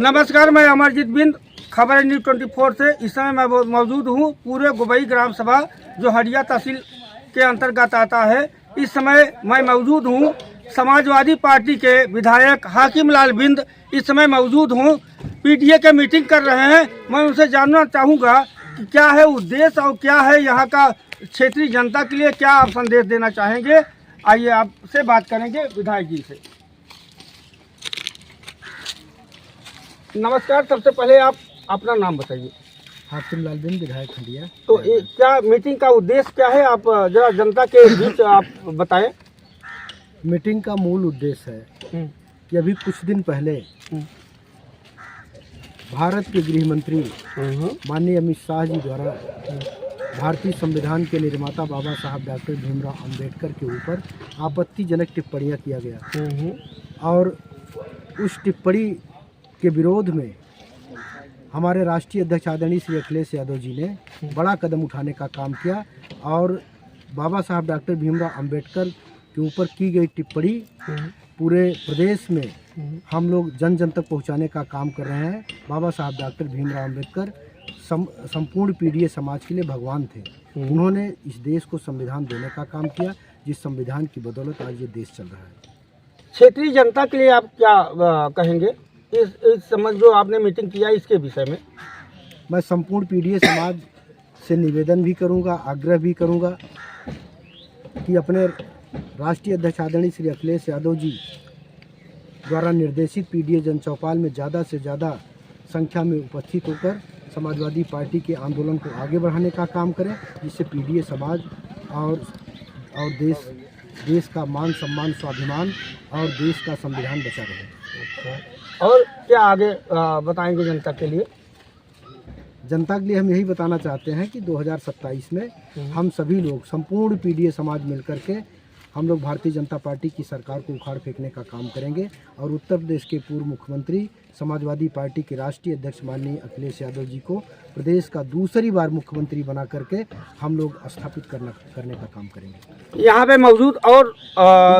नमस्कार, मैं अमरजीत बिंद, खबर न्यूज़ 24 से। इस समय मैं मौजूद हूँ पूरे गुबई ग्राम सभा जो हड़िया तहसील के अंतर्गत आता है। इस समय मैं मौजूद हूँ समाजवादी पार्टी के विधायक हाकिम लाल बिंद इस समय मौजूद हूँ। पीटीए के मीटिंग कर रहे हैं। मैं उनसे जानना चाहूँगा कि क्या है उद्देश्य और क्या है यहाँ का क्षेत्रीय जनता के लिए क्या आप संदेश देना चाहेंगे। आइए आपसे बात करेंगे विधायक जी से। नमस्कार, सबसे पहले आप अपना नाम बताइए। हाकिम लाल बिंद, विधायक हंडिया। तो क्या मीटिंग का उद्देश्य क्या है, आप जरा जनता के बीच आप बताएं। मीटिंग का मूल उद्देश्य है कि अभी कुछ दिन पहले भारत के गृह मंत्री माननीय अमित शाह जी द्वारा भारतीय संविधान के निर्माता बाबा साहब डॉक्टर भीमराव अंबेडकर के ऊपर आपत्तिजनक टिप्पणियां किया गया और उस टिप्पणी के विरोध में हमारे राष्ट्रीय अध्यक्ष आदरणीय श्री अखिलेश यादव जी ने बड़ा कदम उठाने का काम किया और बाबा साहब डॉक्टर भीमराव अंबेडकर के ऊपर की गई टिप्पणी पूरे प्रदेश में हम लोग जन जन तक पहुंचाने का काम कर रहे हैं। बाबा साहब डॉक्टर भीमराव अंबेडकर संपूर्ण पीढ़ी समाज के लिए भगवान थे। उन्होंने इस देश को संविधान देने का काम किया, जिस संविधान की बदौलत आज ये देश चल रहा है। क्षेत्रीय जनता के लिए आप क्या कहेंगे इस समझ जो आपने मीटिंग किया इसके विषय में? मैं संपूर्ण पीढ़ी समाज से निवेदन भी करूंगा, आग्रह भी करूंगा कि अपने राष्ट्रीय अध्यक्ष आदरणीय श्री अखिलेश यादव जी द्वारा निर्देशित पीडीए जनचौपाल में ज़्यादा से ज़्यादा संख्या में उपस्थित होकर समाजवादी पार्टी के आंदोलन को आगे बढ़ाने का काम करें, जिससे पीडीए समाज और देश का मान सम्मान स्वाभिमान और देश का संविधान बचा रहे। और क्या आगे बताएंगे जनता के लिए? जनता के लिए हम यही बताना चाहते हैं कि 2027 में हम सभी लोग संपूर्ण पीडीए समाज मिलकर के हम लोग भारतीय जनता पार्टी की सरकार को उखाड़ फेंकने का काम करेंगे और उत्तर प्रदेश के पूर्व मुख्यमंत्री समाजवादी पार्टी के राष्ट्रीय अध्यक्ष माननीय अखिलेश यादव जी को प्रदेश का दूसरी बार मुख्यमंत्री बना करके हम लोग स्थापित करने का काम करेंगे। यहाँ पे मौजूद और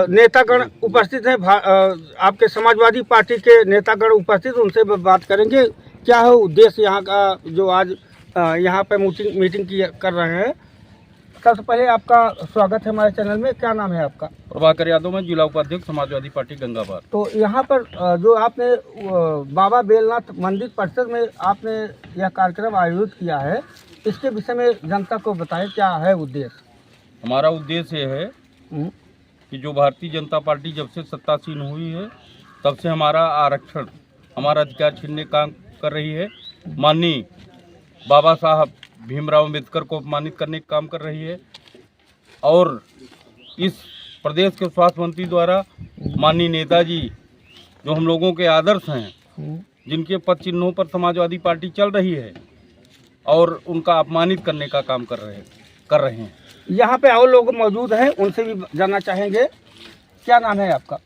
नेतागण उपस्थित हैं, आपके समाजवादी पार्टी के नेतागण उपस्थित, उनसे बात करेंगे क्या है उद्देश्य यहाँ का जो आज यहाँ पे मीटिंग कर रहे हैं। सबसे पहले आपका स्वागत है हमारे चैनल में। क्या नाम है आपका? प्रभाकर यादव, मैं जिला उपाध्यक्ष समाजवादी पार्टी गंगाबाद। तो यहाँ पर जो आपने बाबा बेलनाथ मंदिर परिसर में आपने यह कार्यक्रम आयोजित किया है, इसके विषय में जनता को बताएं क्या है उद्देश्य। हमारा उद्देश्य ये है कि जो भारतीय जनता पार्टी जब से सत्तासीन हुई है तब से हमारा आरक्षण, हमारा अधिकार छीनने का काम कर रही है। माननीय बाबा साहब भीमराव अंबेडकर को अपमानित करने का काम कर रही है और इस प्रदेश के स्वास्थ्य मंत्री द्वारा माननीय नेताजी जो हम लोगों के आदर्श हैं, जिनके पद चिन्हों पर समाजवादी पार्टी चल रही है, और उनका अपमानित करने का काम कर रहे हैं। यहाँ पे और लोग मौजूद हैं, उनसे भी जानना चाहेंगे। क्या नाम है आपका?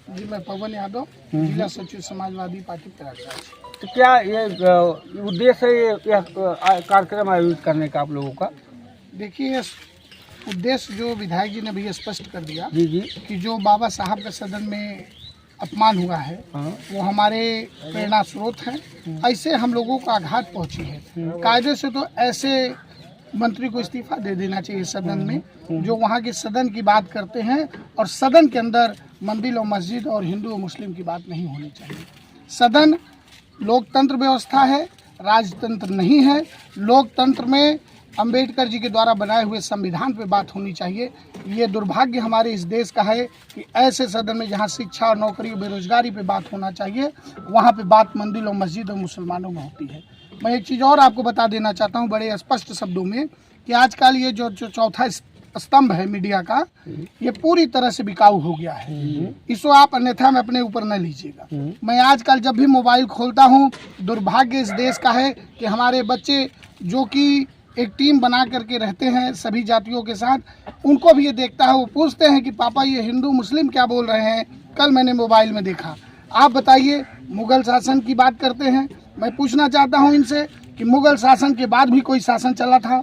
जी, मैं पवन यादव, जिला सचिव समाजवादी पार्टी प्रयागराज। तो क्या ये उद्देश्य है यह कार्यक्रम आयोजित करने का आप लोगों का? देखिए, उद्देश्य जो विधायक जी ने भी स्पष्ट कर दिया जी कि जो बाबा साहब के सदन में अपमान हुआ है वो हमारे प्रेरणा स्रोत हैं। ऐसे हम लोगों को आघात पहुंची है। कायदे से तो ऐसे मंत्री को इस्तीफा दे देना चाहिए सदन में, जो वहाँ के सदन की बात करते हैं और सदन के अंदर मंदिर और मस्जिद और हिंदू और मुस्लिम की बात नहीं होनी चाहिए। सदन लोकतंत्र व्यवस्था है, राजतंत्र नहीं है। लोकतंत्र में अंबेडकर जी के द्वारा बनाए हुए संविधान पे बात होनी चाहिए। ये दुर्भाग्य हमारे इस देश का है कि ऐसे सदन में जहाँ शिक्षा और नौकरी और बेरोजगारी पे बात होना चाहिए, वहाँ पे बात मंदिर और मस्जिद और मुसलमानों में होती है। मैं एक चीज़ और आपको बता देना चाहता हूँ बड़े स्पष्ट शब्दों में कि आजकल ये जो चौथा स्तंभ है मीडिया का, ये पूरी तरह से बिकाऊ हो गया है। इसको आप अन्यथा में अपने ऊपर न लीजिएगा। मैं आजकल जब भी मोबाइल खोलता हूँ, दुर्भाग्य इस देश का है कि हमारे बच्चे जो कि एक टीम बना करके रहते हैं सभी जातियों के साथ, उनको भी ये देखता है, वो पूछते हैं कि पापा ये हिंदू मुस्लिम क्या बोल रहे हैं। कल मैंने मोबाइल में देखा। आप बताइए, मुगल शासन की बात करते हैं। मैं पूछना चाहता हूँ इनसे कि मुगल शासन के बाद भी कोई शासन चला था?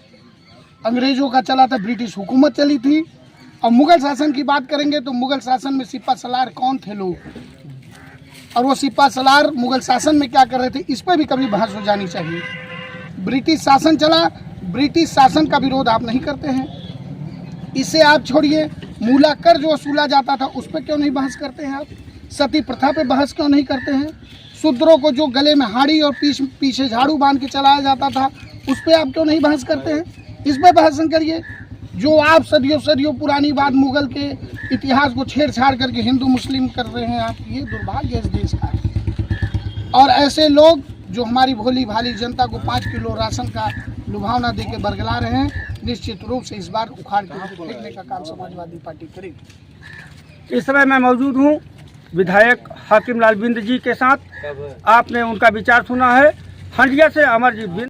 अंग्रेजों का चला था, ब्रिटिश हुकूमत चली थी। और मुगल शासन की बात करेंगे तो मुगल शासन में सिपा सलार कौन थे लोग? और वो सिपा सलार मुगल शासन में क्या कर रहे थे, इस पर भी कभी बहस हो जानी चाहिए। ब्रिटिश शासन चला, ब्रिटिश शासन का विरोध आप नहीं करते हैं, इसे आप छोड़िए। मूला कर जो वसूला जाता था उस पर क्यों नहीं बहस करते हैं आप? सती प्रथा पे बहस क्यों नहीं करते हैं? शूद्रों को जो गले में हाड़ी और पीछे झाड़ू बांध के चलाया जाता था उस पर आप क्यों नहीं बहस करते हैं? इस पर बहस करिए। जो आप सदियों पुरानी बात मुगल के इतिहास को छेड़छाड़ करके हिंदू मुस्लिम कर रहे हैं आप, ये दुर्भाग्य इस देश का है। और ऐसे लोग जो हमारी भोली भाली जनता को 5 किलो राशन का लुभावना दे के बरगला रहे हैं, निश्चित रूप से इस बार उखाड़ के फेंकने का काम समाजवादी पार्टी करेगी। इस समय मैं मौजूद हूँ विधायक हाकिम लाल बिंद जी के साथ। आपने उनका विचार सुना है। हंडिया से अमरजीत बिंद।